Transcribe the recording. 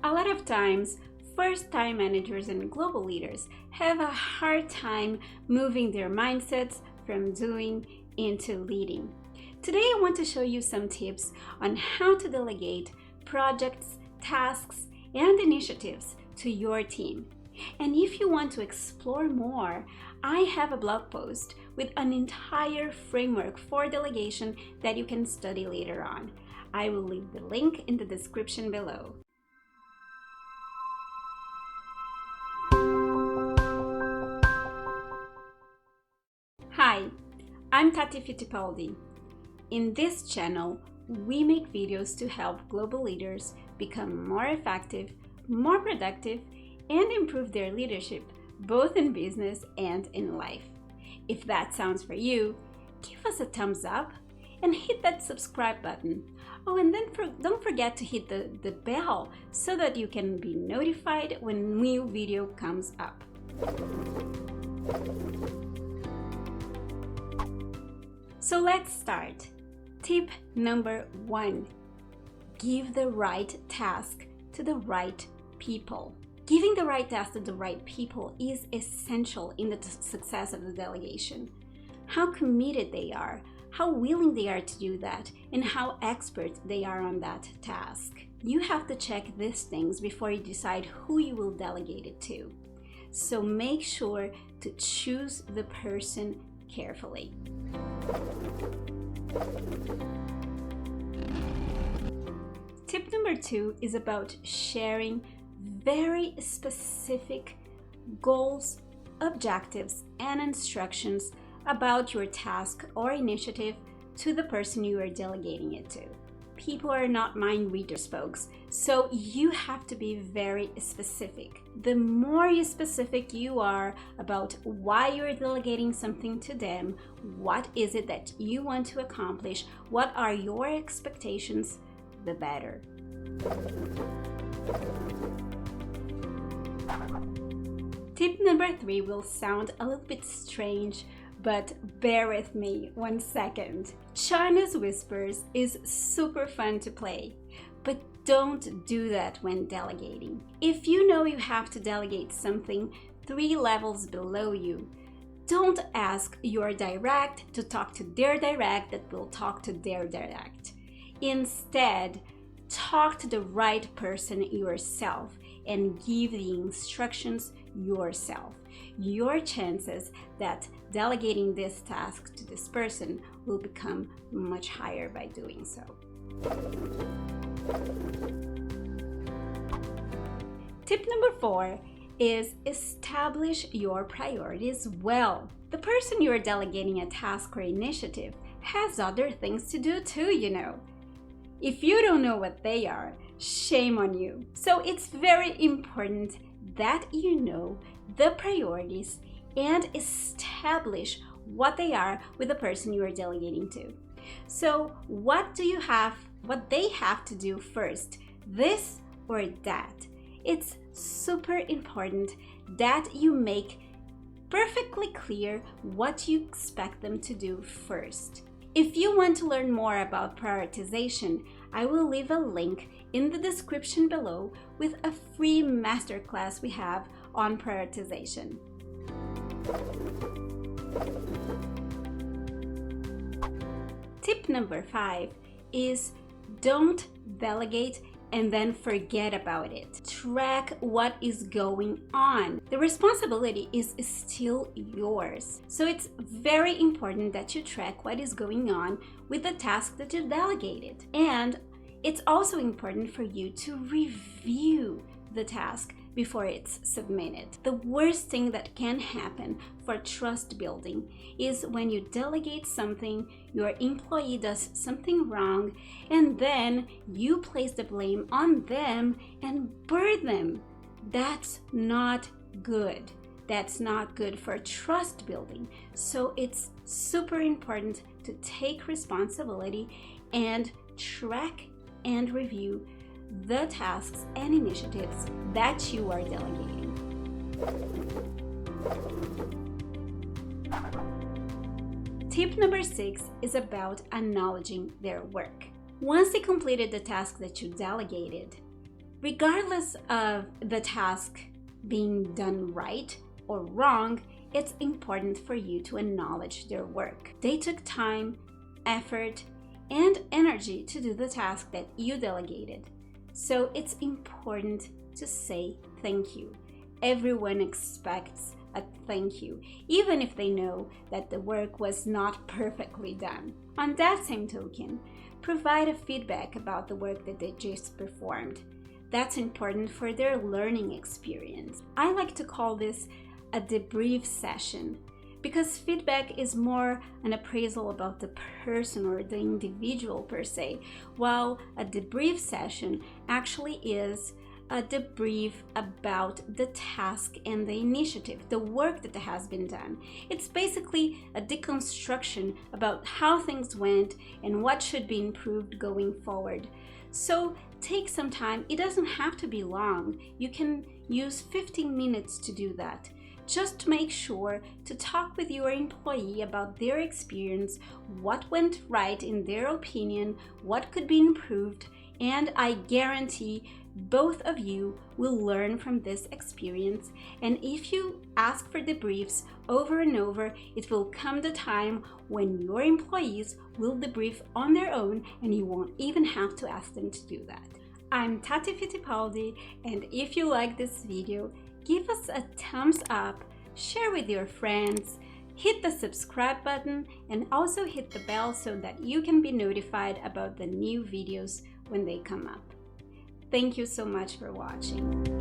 A lot of times, first-time managers and global leaders have a hard time moving their mindsets from doing into leading. Today, I want to show you some tips on how to delegate projects, tasks, and initiatives to your team. And if you want to explore more, I have a blog post with an entire framework for delegation that you can study later on. I will leave the link in the description below. Hi, I'm Tatyana Fittipaldi. In this channel, we make videos to help global leaders become more effective, more productive, and improve their leadership, both in business and in life. If that sounds for you, give us a thumbs up and hit that subscribe button. Oh, and then don't forget to hit the bell so that you can be notified when a new video comes up. So let's start. Tip number 1, give the right task to the right people. Giving the right task to the right people is essential in the success of the delegation. How committed they are, how willing they are to do that, and how expert they are on that task. You have to check these things before you decide who you will delegate it to. So make sure to choose the person carefully. Tip number 2 is about sharing very specific goals, objectives, and instructions about your task or initiative to the person you are delegating it to. People are not mind readers, folks, so you have to be very specific. The more specific you are about why you're delegating something to them, what is it that you want to accomplish, what are your expectations, the better. Tip number 3 will sound a little bit strange, but bear with me 1 second. China's Whispers is super fun to play, but don't do that when delegating. If you know you have to delegate something 3 levels below you, don't ask your direct to talk to their direct that will talk to their direct. Instead, talk to the right person yourself and give the instructions yourself. Your chances that delegating this task to this person will become much higher by doing so. Tip number 4 is establish your priorities well. The person you are delegating a task or initiative has other things to do too, you know. If you don't know what they are, shame on you. So it's very important that you know the priorities and establish what they are with the person you are delegating to. So what they have to do first, this or that. It's super important that you make perfectly clear what you expect them to do first. If you want to learn more about prioritization, I will leave a link in the description below with a free masterclass we have on prioritization. Tip number 5 is don't delegate and then forget about it. Track what is going on. The responsibility is still yours. So it's very important that you track what is going on with the task that you delegated. And it's also important for you to review the task before it's submitted. The worst thing that can happen for trust building is when you delegate something, your employee does something wrong, and then you place the blame on them and burn them. That's not good. That's not good for trust building. So it's super important to take responsibility and track and review the tasks and initiatives that you are delegating. Tip number 6 is about acknowledging their work. Once they completed the task that you delegated, Regardless of the task being done right or wrong, it's important for you to acknowledge their work. They took time, effort, and energy to do the task that you delegated. So it's important to say thank you. Everyone expects a thank you, even if they know that the work was not perfectly done. On that same token, provide a feedback about the work that they just performed. That's important for their learning experience. I like to call this a debrief session because feedback is more an appraisal about the person or the individual per se, while a debrief session actually is a debrief about the task and the initiative, the work that has been done. It's basically a deconstruction about how things went and what should be improved going forward. So take some time. It doesn't have to be long. You can use 15 minutes to do that. Just make sure to talk with your employee about their experience, what went right in their opinion, what could be improved, and I guarantee both of you will learn from this experience. And if you ask for debriefs over and over, it will come the time when your employees will debrief on their own and you won't even have to ask them to do that. I'm Tatyana Fittipaldi, and if you like this video, give us a thumbs up, share with your friends, hit the subscribe button, and also hit the bell so that you can be notified about the new videos when they come up. Thank you so much for watching.